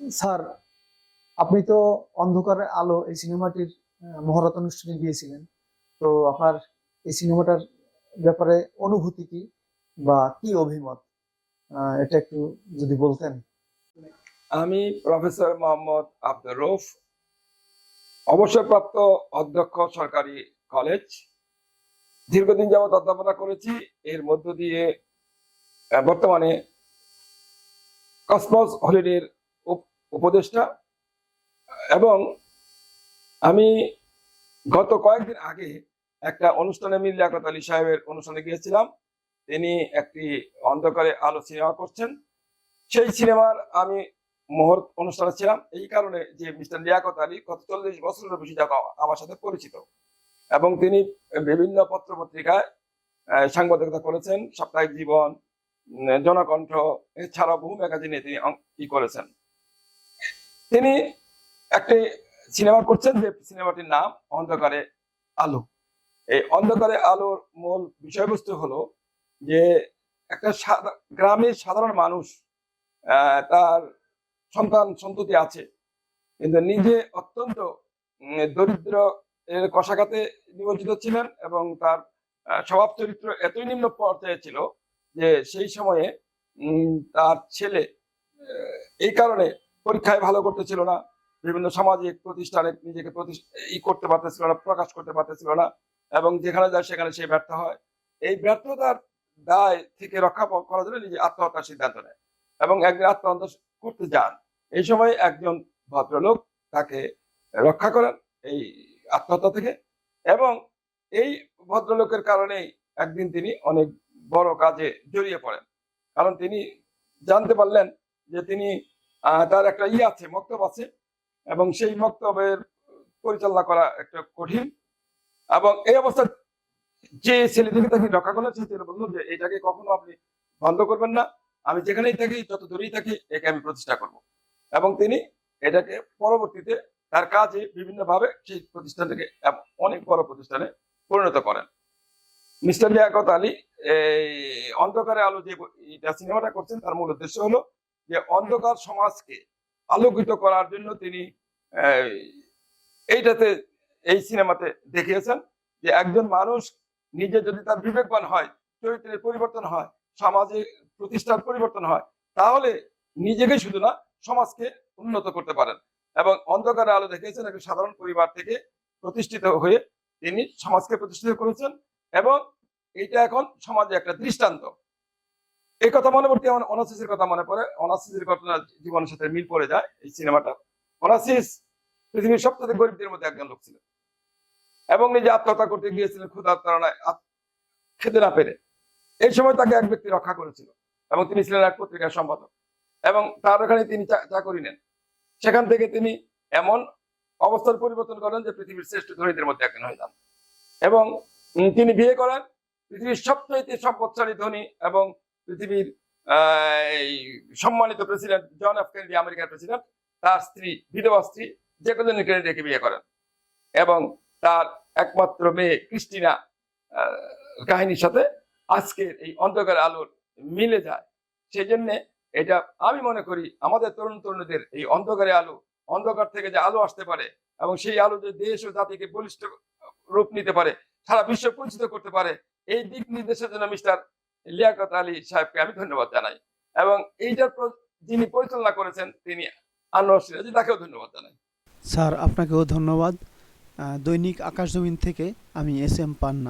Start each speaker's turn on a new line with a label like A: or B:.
A: Sir, আপনি তো অন্ধকারের আলো এই সিনেমাটির মহরত অনুষ্ঠানে গিয়েছিলেন। তো আপনার এই সিনেমাটার ব্যাপারে অনুভূতি কি বা কি অভিমত, এটা একটু যদি বলতেন।
B: আমি প্রফেসর মোহাম্মদ আব্দুর রউফ, অবসরপ্রাপ্ত অধ্যক্ষ, সরকারি কলেজ। দীর্ঘদিন যাবৎ অধ্যাপনা করেছি। এর মধ্য দিয়ে বর্তমানে কসমস হলিডের উপদেষ্টা। এবং আমি গত কয়েকদিন আগে একটা অনুষ্ঠানে মীর লিয়াকত আলী সাহেবের অনুষ্ঠানে গিয়েছিলাম। তিনি একটি অন্ধকারে আলো সিনেমা করছেন। সেই সিনেমার আমি মুহূর্ত অনুষ্ঠানে ছিলাম, এই কারণে যে মিস্টার লিয়াকত আলী গত 40 বছরের বেশি যাবৎ আমার সাথে পরিচিত। এবং তিনি বিভিন্ন পত্র পত্রিকায় সাংবাদিকতা করেছেন, সাপ্তাহিক জীবন, জনকণ্ঠ, এছাড়াও বহু ম্যাগাজিনে তিনি ই করেছেন। তিনি একটি সিনেমা করছেন, যে সিনেমাটির নাম অন্ধকারে আলো। এই অন্ধকারে আলোর মূল বিষয়বস্তু হলো যে একটা গ্রামের সাধারণ মানুষ, তার সন্তান সন্ততি আছে, কিন্তু নিজে অত্যন্ত দরিদ্র এর কষাঘাতে নিমজ্জিত ছিলেন। এবং তার স্বভাব চরিত্র এতই নিম্ন পর্যায়ে ছিল যে সেই সময়ে তার ছেলে এই কারণে পরীক্ষায় ভালো করতেছিল না, বিভিন্ন সামাজিক প্রতিষ্ঠানে নিজেকে করতে পারতেছিল না, প্রকাশ করতে পারতেছিল না, এবং যেখানে যায় সেখানে সে ব্যর্থ হয়। এই ব্যর্থতার দায় থেকে রক্ষা করার জন্য নিজে আত্মহত্যার সিদ্ধান্ত নেয় এবং একদিন আত্মহত্যা করতে যান। এই সময় একজন ভদ্রলোক তাকে রক্ষা করেন এই আত্মহত্যা থেকে। এবং এই ভদ্রলোকের কারণেই একদিন তিনি অনেক বড় কাজে জড়িয়ে পড়েন। কারণ তিনি জানতে পারলেন যে তিনি তার একটা আছে, মক্তব আছে, এবং সেই মক্তবের পরিচালনা করা একটা কঠিন। এবং এই অবস্থা যে ছেলেটিকে তাকে রক্ষা করলেন, সেই ছেলে বললো যে এটাকে কখনো আপনি বন্ধ করবেন না, আমি যেখানেই থাকি, যত দূরেই থাকি, একে আমি প্রতিষ্ঠা করব। এবং তিনি এটাকে পরবর্তীতে তার কাজে বিভিন্ন ভাবে সেই প্রতিষ্ঠানটাকে অনেক বড় প্রতিষ্ঠানে পরিণত করেন। মিস্টার লিয়াকত আলী এই অন্ধকারে আলো যে সিনেমাটা করছেন, তার মূল উদ্দেশ্য হলো যে অন্ধকার সমাজকে আলোকিত করার জন্য তিনি এইটাতে এই সিনেমাতে দেখিয়েছেন যে একজন মানুষ নিজে যদি তার বিবেকবান হয়, চরিত্রের পরিবর্তন হয়, সমাজে প্রতিষ্ঠার পরিবর্তন হয়, তাহলে নিজেকে শুধু না, সমাজকে উন্নত করতে পারেন। এবং অন্ধকারে আলো দেখিয়েছেন একটা সাধারণ পরিবার থেকে প্রতিষ্ঠিত হয়ে তিনি সমাজকে প্রতিষ্ঠিত করেছেন। এবং এইটা এখন সমাজে একটা দৃষ্টান্ত। এই কথা মনে পড়তে আমার অনাসিসের কথা মনে পড়ে। অনাসিসের ঘটনা জীবনের সাথে মিল পড়ে যায় এই সিনেমাটা। অনাসিস পৃথিবীর সবচেয়ে গরিবদের মধ্যে একজন লোক ছিলেন এবং নিজে আত্মহত্যা করতে গিয়েছিলেন ক্ষুধার তাড়নায়, খেতে না পেরে। এই সময় তাকে এক ব্যক্তি রক্ষা করেছিল এবং তিনি ছিলেন এক পত্রিকার সম্পাদক। এবং তার ওখানে তিনি চাকরি নেন। সেখান থেকে তিনি এমন অবস্থার পরিবর্তন করেন যে পৃথিবীর শ্রেষ্ঠ ধনীদের মধ্যে একজন হয়ে যান। এবং তিনি বিয়ে করেন পৃথিবীর সবচেয়ে সম্পদশালী ধনী এবং পৃথিবীর সম্মানিত প্রেসিডেন্ট জন এফ কেনেডি, আমেরিকার প্রেসিডেন্ট, তার স্ত্রী, বিধবা স্ত্রী জ্যাকুলিন কেনেডিকে বিয়ে করেন। এবং তার একমাত্র মেয়ে ক্রিস্টিনা কাহিনীর সাথে আজকের এই অন্ধকার আলোর মিলে যায়। সেই জন্যে এটা আমি মনে করি আমাদের তরুণ তরুণীদের এই অন্ধকারে আলো, অন্ধকার থেকে যে আলো আসতে পারে এবং সেই আলো যে দেশ ও জাতিকে বলিষ্ঠ রূপ নিতে পারে, সারা বিশ্ব পরিচিত করতে পারে, এই দিক নির্দেশের জন্য মিস্টার লিয়াকত আলী সাহেবকে আমি ধন্যবাদ জানাই। এবং এইটার যিনি পরিচালনা করেছেন তিনি আনোয়ার সিরাজি, তাকেও ধন্যবাদ জানাই।
C: স্যার, আপনাকেও ধন্যবাদ। দৈনিক আকাশ জমিন থেকে আমি এস এম পান্না।